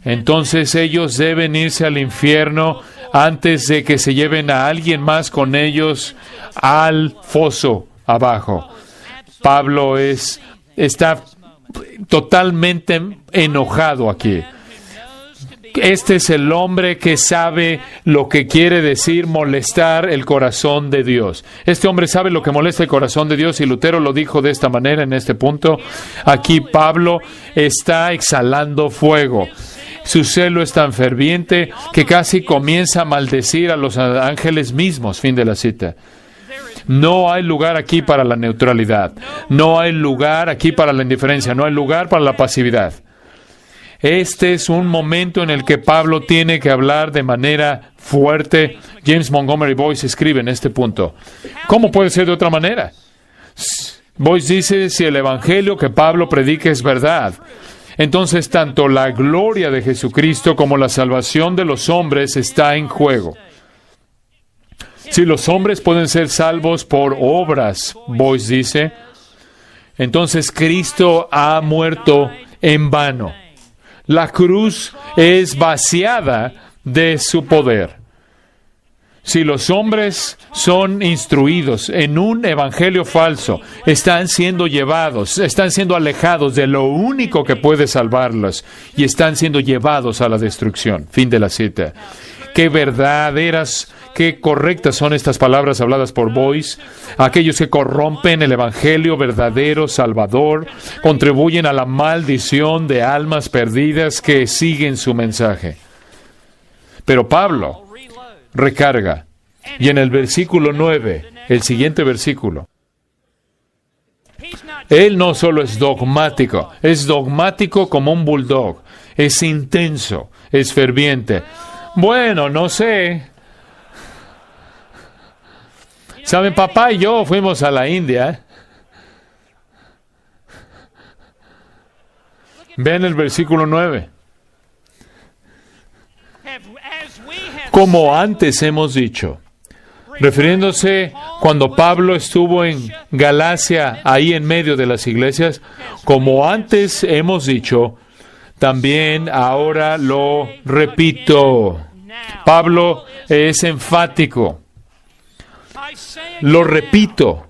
entonces ellos deben irse al infierno antes de que se lleven a alguien más con ellos al foso abajo. Pablo está totalmente enojado aquí. Este es el hombre que sabe lo que quiere decir molestar el corazón de Dios. Este hombre sabe lo que molesta el corazón de Dios y Lutero lo dijo de esta manera en este punto. Aquí Pablo está exhalando fuego. Su celo es tan ferviente que casi comienza a maldecir a los ángeles mismos. Fin de la cita. No hay lugar aquí para la neutralidad. No hay lugar aquí para la indiferencia. No hay lugar para la pasividad. Este es un momento en el que Pablo tiene que hablar de manera fuerte. James Montgomery Boyce escribe en este punto. ¿Cómo puede ser de otra manera? Boyce dice, si el evangelio que Pablo predica es verdad, entonces tanto la gloria de Jesucristo como la salvación de los hombres está en juego. Si los hombres pueden ser salvos por obras, Boyce dice, entonces Cristo ha muerto en vano. La cruz es vaciada de su poder. Si los hombres son instruidos en un evangelio falso, están siendo llevados, están siendo alejados de lo único que puede salvarlos y están siendo llevados a la destrucción. Fin de la cita. Qué verdaderas, qué correctas son estas palabras habladas por Boyce. Aquellos que corrompen el evangelio verdadero, salvador, contribuyen a la maldición de almas perdidas que siguen su mensaje. Pero Pablo recarga. Y en el versículo 9, el siguiente versículo, él no solo es dogmático como un bulldog, es intenso, es ferviente. Bueno, no sé. ¿Saben? Papá y yo fuimos a la India. Vean el versículo 9. Como antes hemos dicho, refiriéndose cuando Pablo estuvo en Galacia, ahí en medio de las iglesias, como antes hemos dicho, también ahora lo repito. Pablo es enfático. Lo repito.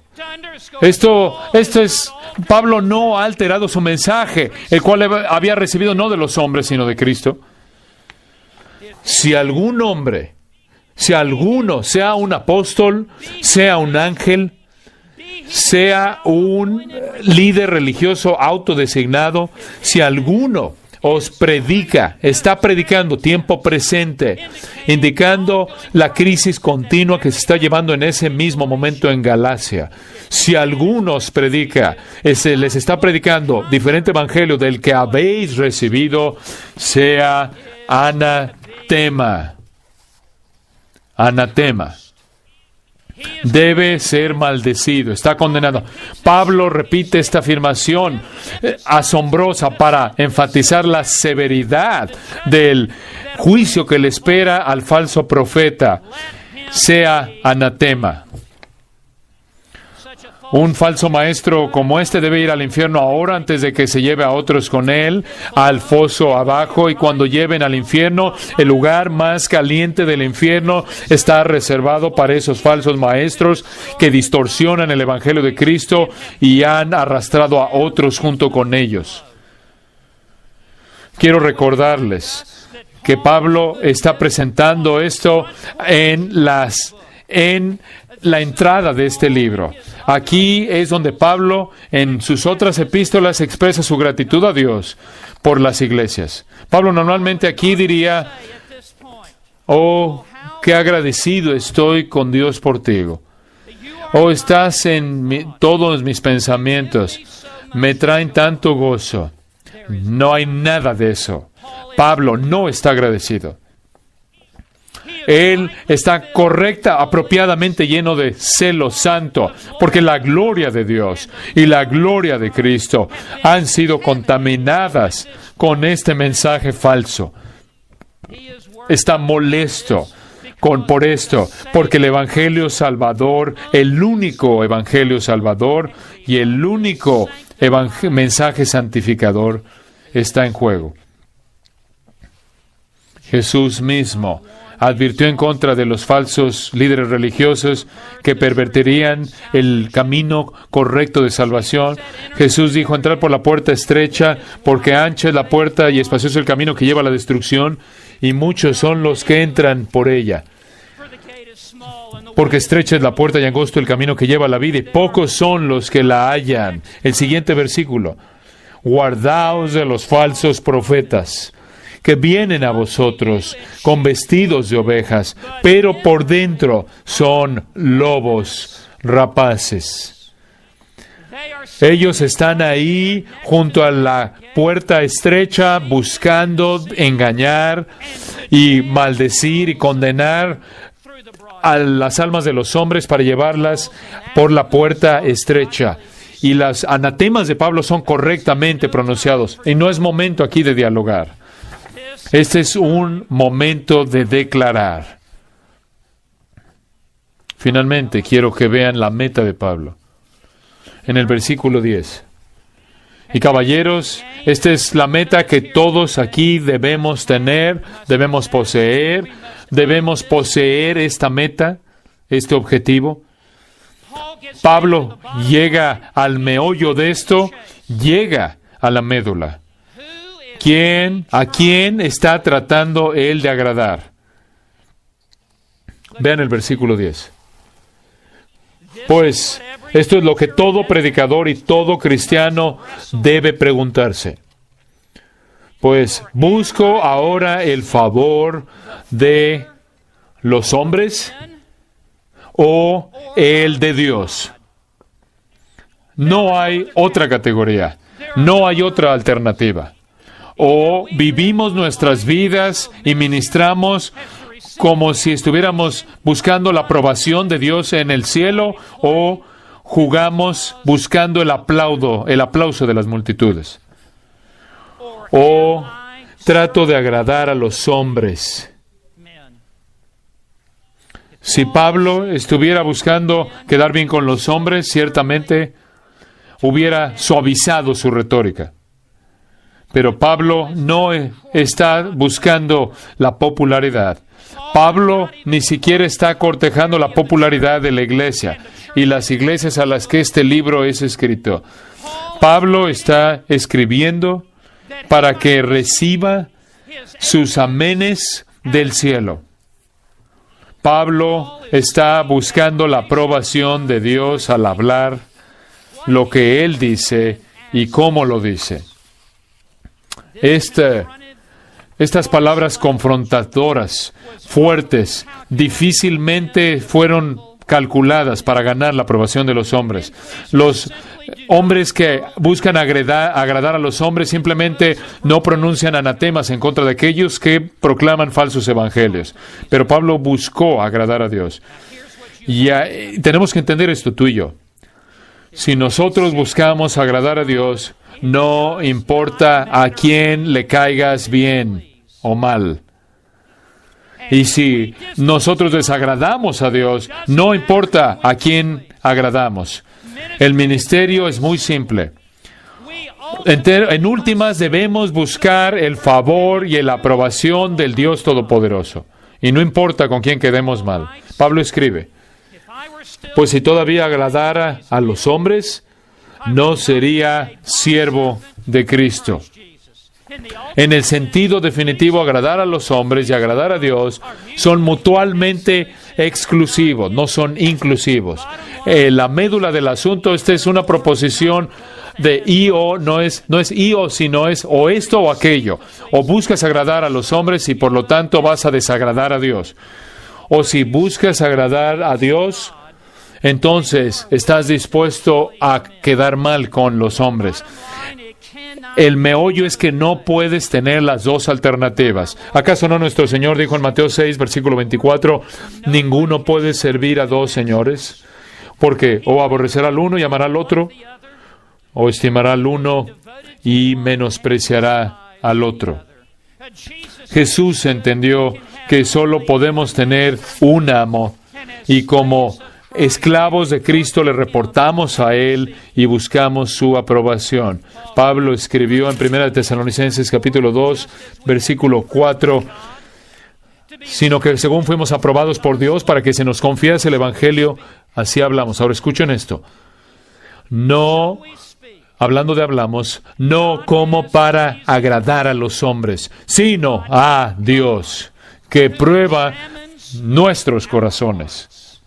Esto es, Pablo no ha alterado su mensaje, el cual había recibido no de los hombres, sino de Cristo. Si algún hombre, si alguno, sea un apóstol, sea un ángel, sea un líder religioso autodesignado, si alguno os predica, está predicando tiempo presente, indicando la crisis continua que se está llevando en ese mismo momento en Galacia. Si alguno os predica, les está predicando diferente evangelio del que habéis recibido, sea anatema. Anatema. Debe ser maldecido, está condenado. Pablo repite esta afirmación asombrosa para enfatizar la severidad del juicio que le espera al falso profeta. Sea anatema. Un falso maestro como este debe ir al infierno ahora antes de que se lleve a otros con él al foso abajo, y cuando lleven al infierno, el lugar más caliente del infierno está reservado para esos falsos maestros que distorsionan el evangelio de Cristo y han arrastrado a otros junto con ellos. Quiero recordarles que Pablo está presentando esto en la entrada de este libro. Aquí es donde Pablo, en sus otras epístolas, expresa su gratitud a Dios por las iglesias. Pablo normalmente aquí diría, oh, qué agradecido estoy con Dios por ti. Oh, estás en todos mis pensamientos. Me traen tanto gozo. No hay nada de eso. Pablo no está agradecido. Él está apropiadamente lleno de celo santo, porque la gloria de Dios y la gloria de Cristo han sido contaminadas con este mensaje falso. Está molesto por esto, porque el Evangelio Salvador, el único Evangelio Salvador y el único mensaje santificador está en juego. Jesús mismo advirtió en contra de los falsos líderes religiosos que pervertirían el camino correcto de salvación. Jesús dijo: entrar por la puerta estrecha, porque ancha es la puerta y espacioso el camino que lleva a la destrucción, y muchos son los que entran por ella. Porque estrecha es la puerta y angosto el camino que lleva a la vida, y pocos son los que la hallan. El siguiente versículo: guardaos de los falsos profetas, que vienen a vosotros con vestidos de ovejas, pero por dentro son lobos rapaces. Ellos están ahí junto a la puerta estrecha, buscando engañar y maldecir y condenar a las almas de los hombres para llevarlas por la puerta estrecha. Y los anatemas de Pablo son correctamente pronunciados. Y no es momento aquí de dialogar. Este es un momento de declarar. Finalmente, quiero que vean la meta de Pablo. En el versículo 10. Y caballeros, esta es la meta que todos aquí debemos tener, debemos poseer esta meta, este objetivo. Pablo llega al meollo de esto, llega a la médula. ¿A quién está tratando él de agradar? Vean el versículo 10. Pues esto es lo que todo predicador y todo cristiano debe preguntarse. Pues, ¿busco ahora el favor de los hombres o el de Dios? No hay otra categoría, no hay otra alternativa. O vivimos nuestras vidas y ministramos como si estuviéramos buscando la aprobación de Dios en el cielo, o jugamos buscando el aplauso de las multitudes. O trato de agradar a los hombres. Si Pablo estuviera buscando quedar bien con los hombres, ciertamente hubiera suavizado su retórica. Pero Pablo no está buscando la popularidad. Pablo ni siquiera está cortejando la popularidad de la iglesia y las iglesias a las que este libro es escrito. Pablo está escribiendo para que reciba sus amenes del cielo. Pablo está buscando la aprobación de Dios al hablar lo que él dice y cómo lo dice. Estas palabras confrontadoras, fuertes, difícilmente fueron calculadas para ganar la aprobación de los hombres. Los hombres que buscan agradar a los hombres simplemente no pronuncian anatemas en contra de aquellos que proclaman falsos evangelios. Pero Pablo buscó agradar a Dios. Y tenemos que entender esto tú y yo. Si nosotros buscamos agradar a Dios, no importa a quién le caigas bien o mal. Y si nosotros desagradamos a Dios, no importa a quién agradamos. El ministerio es muy simple. En últimas, debemos buscar el favor y la aprobación del Dios Todopoderoso. Y no importa con quién quedemos mal. Pablo escribe: pues si todavía agradara a los hombres, no sería siervo de Cristo. En el sentido definitivo, agradar a los hombres y agradar a Dios son mutuamente exclusivos, no son inclusivos. La médula del asunto, esta es una proposición de y o, no es y o, sino es o esto o aquello. O buscas agradar a los hombres y por lo tanto vas a desagradar a Dios. O si buscas agradar a Dios, entonces estás dispuesto a quedar mal con los hombres. el meollo es que no puedes tener las dos alternativas. ¿Acaso no nuestro Señor dijo en Mateo 6, versículo 24, ninguno puede servir a dos señores? Porque o aborrecerá al uno y amará al otro, o estimará al uno y menospreciará al otro. Jesús entendió que solo podemos tener un amo, y como esclavos de Cristo le reportamos a Él y buscamos su aprobación. Pablo escribió en 1 Tesalonicenses capítulo 2, versículo 4, sino que según fuimos aprobados por Dios para que se nos confiase el Evangelio, así hablamos. Ahora escuchen esto. No, hablando de hablamos, no como para agradar a los hombres, sino a Dios, que prueba nuestros corazones.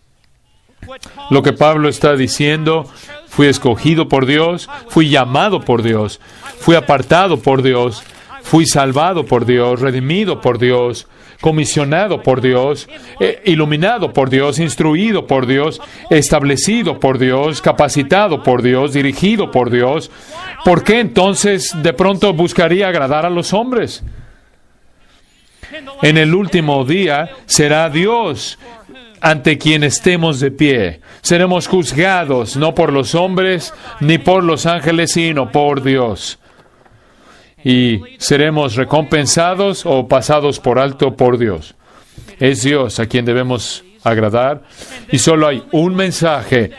Lo que Pablo está diciendo, fui escogido por Dios, fui llamado por Dios, fui apartado por Dios, fui salvado por Dios, redimido por Dios, comisionado por Dios, iluminado por Dios, instruido por Dios, establecido por Dios, capacitado por Dios, dirigido por Dios. ¿Por qué entonces de pronto buscaría agradar a los hombres? En el último día será Dios ante quien estemos de pie. Seremos juzgados no por los hombres ni por los ángeles, sino por Dios. Y seremos recompensados o pasados por alto por Dios. Es Dios a quien debemos agradar. Y solo hay un mensaje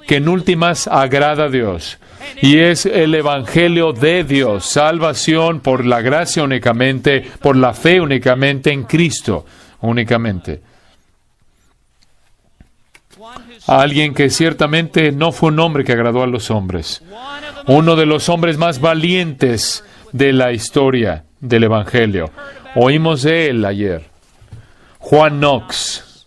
que en últimas agrada a Dios. Y es el Evangelio de Dios. Salvación por la gracia únicamente, por la fe únicamente, en Cristo únicamente. A alguien que ciertamente no fue un hombre que agradó a los hombres. Uno de los hombres más valientes de la historia del Evangelio. Oímos de él ayer. Juan Knox.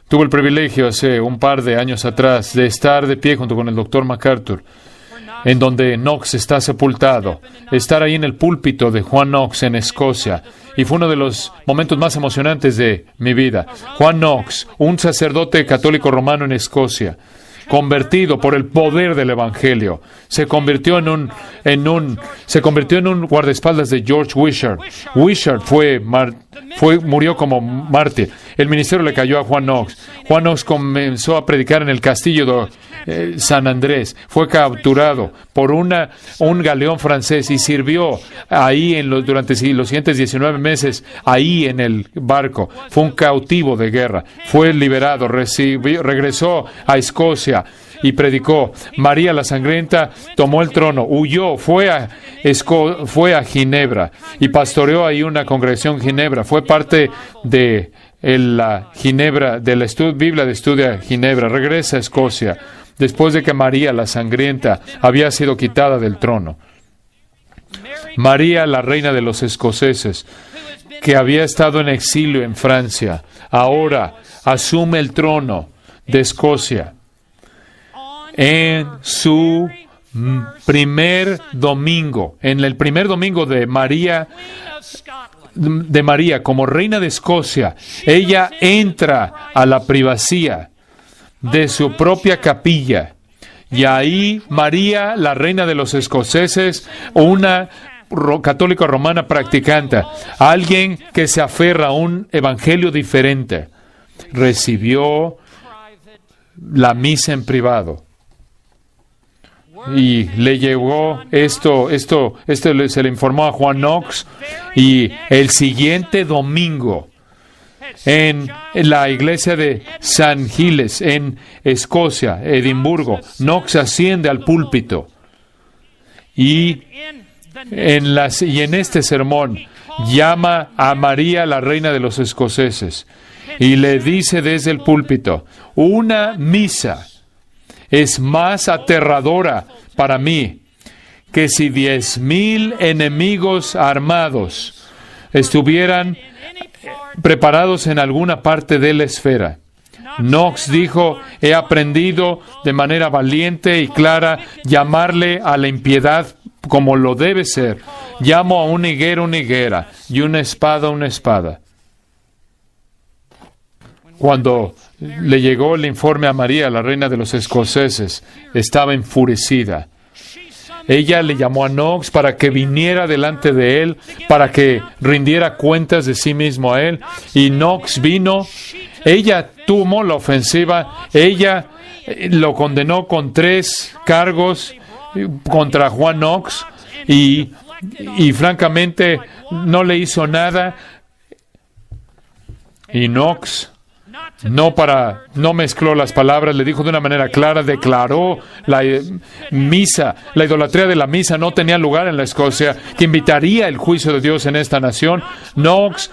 Tuve el privilegio hace un par de años atrás de estar de pie junto con el Dr. MacArthur, en donde Knox está sepultado, estar ahí en el púlpito de Juan Knox en Escocia, y fue uno de los momentos más emocionantes de mi vida. Juan Knox, un sacerdote católico romano en Escocia, convertido por el poder del Evangelio, se convirtió en un guardaespaldas de George Wishart. Wishart murió como mártir. El ministerio le cayó a Juan Knox. Juan Knox comenzó a predicar en el castillo de San Andrés. Fue capturado por un galeón francés y sirvió ahí durante los siguientes 19 meses, ahí en el barco. Fue un cautivo de guerra. Fue liberado, regresó a Escocia y predicó. María la Sangrienta tomó el trono, huyó, fue a Ginebra y pastoreó ahí una congregación en Ginebra. Fue parte de la Ginebra, de la Biblia de Estudia Ginebra. Regresa a Escocia después de que María la Sangrienta había sido quitada del trono. María, la reina de los escoceses, que había estado en exilio en Francia, ahora asume el trono de Escocia. En su primer domingo, en el primer domingo de María como reina de Escocia, ella entra a la privacidad de su propia capilla. Y ahí María, la reina de los escoceses, una católica romana practicante, alguien que se aferra a un evangelio diferente, recibió la misa en privado. Y le llegó esto se le informó a Juan Knox, y el siguiente domingo en la iglesia de San Giles en Escocia, Edimburgo, Knox asciende al púlpito y en este sermón llama a María, la reina de los escoceses, y le dice desde el púlpito: una misa es más aterradora para mí que si 10,000 enemigos armados estuvieran preparados en alguna parte de la esfera. Knox dijo: he aprendido de manera valiente y clara llamarle a la impiedad como lo debe ser. Llamo a una higuera, y una espada. Cuando le llegó el informe a María, la reina de los escoceses, estaba enfurecida. Ella le llamó a Knox para que viniera delante de él, para que rindiera cuentas de sí mismo a él. Y Knox vino. Ella tomó la ofensiva. Ella lo condenó con 3 cargos contra Juan Knox. Y francamente no le hizo nada. Y Knox no mezcló las palabras, le dijo de una manera clara, declaró la misa, la idolatría de la misa no tenía lugar en la Escocia, que invitaría el juicio de Dios en esta nación. Knox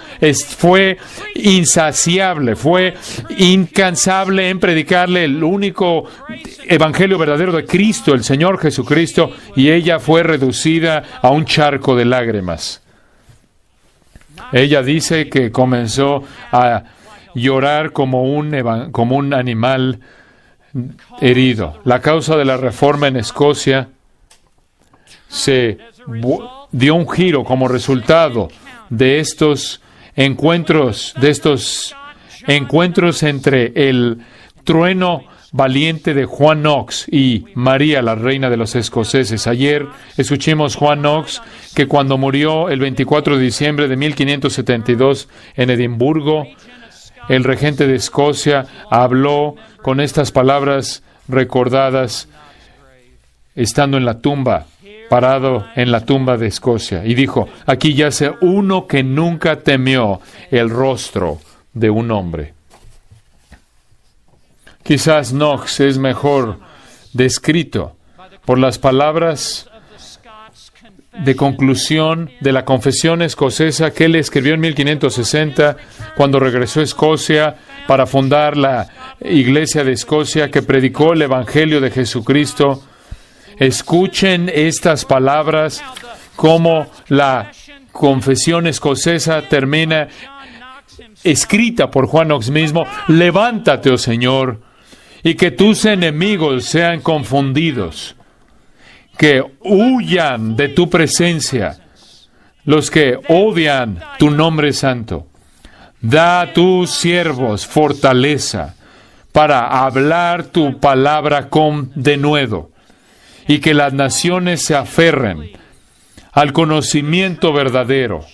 fue insaciable, fue incansable en predicarle el único evangelio verdadero de Cristo, el Señor Jesucristo, y ella fue reducida a un charco de lágrimas. Ella dice que comenzó a llorar como un animal herido. La causa de la reforma en Escocia se dio un giro como resultado de estos encuentros entre el trueno valiente de Juan Knox y María, la reina de los escoceses. Ayer escuchamos Juan Knox, que cuando murió el 24 de diciembre de 1572 en Edimburgo, el regente de Escocia habló con estas palabras recordadas estando en la tumba, parado en la tumba de Escocia, y dijo: aquí yace uno que nunca temió el rostro de un hombre. Quizás Knox es mejor descrito por las palabras de conclusión de la confesión escocesa que él escribió en 1560, cuando regresó a Escocia para fundar la Iglesia de Escocia, que predicó el Evangelio de Jesucristo. Escuchen estas palabras, como la confesión escocesa termina, escrita por Juan Knox mismo: levántate, oh Señor, y que tus enemigos sean confundidos, que huyan de tu presencia los que odian tu nombre santo. Da a tus siervos fortaleza para hablar tu palabra con denuedo, y que las naciones se aferren al conocimiento verdadero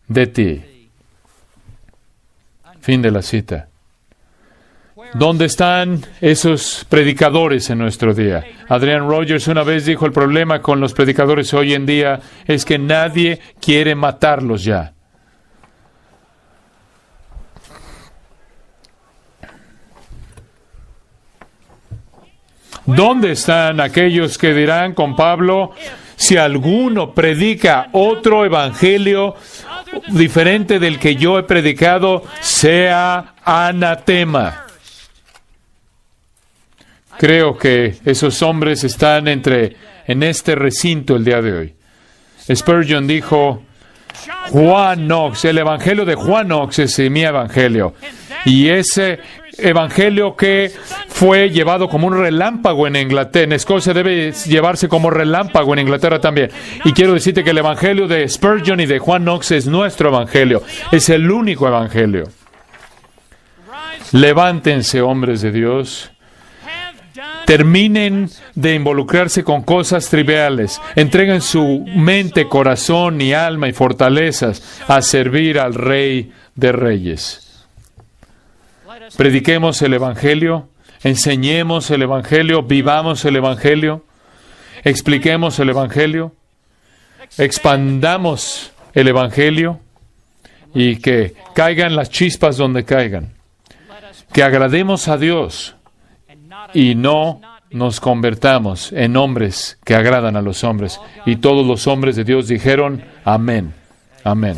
de ti. Fin de la cita. ¿Dónde están esos predicadores en nuestro día? Adrian Rogers una vez dijo: el problema con los predicadores hoy en día es que nadie quiere matarlos ya. ¿Dónde están aquellos que dirán con Pablo: si alguno predica otro evangelio diferente del que yo he predicado, sea anatema? Creo que esos hombres están en este recinto el día de hoy. Spurgeon dijo: Juan Knox, el evangelio de Juan Knox es mi evangelio. Y ese evangelio que fue llevado como un relámpago en Inglaterra, en Escocia, debe llevarse como relámpago en Inglaterra también. Y quiero decirte que el evangelio de Spurgeon y de Juan Knox es nuestro evangelio. Es el único evangelio. Levántense, hombres de Dios. Terminen de involucrarse con cosas triviales. Entreguen su mente, corazón y alma y fortalezas a servir al Rey de Reyes. Prediquemos el Evangelio, enseñemos el Evangelio, vivamos el Evangelio, expliquemos el Evangelio, expandamos el Evangelio, y que caigan las chispas donde caigan. Que agrademos a Dios y no nos convertamos en hombres que agradan a los hombres. Y todos los hombres de Dios dijeron: amén, amén.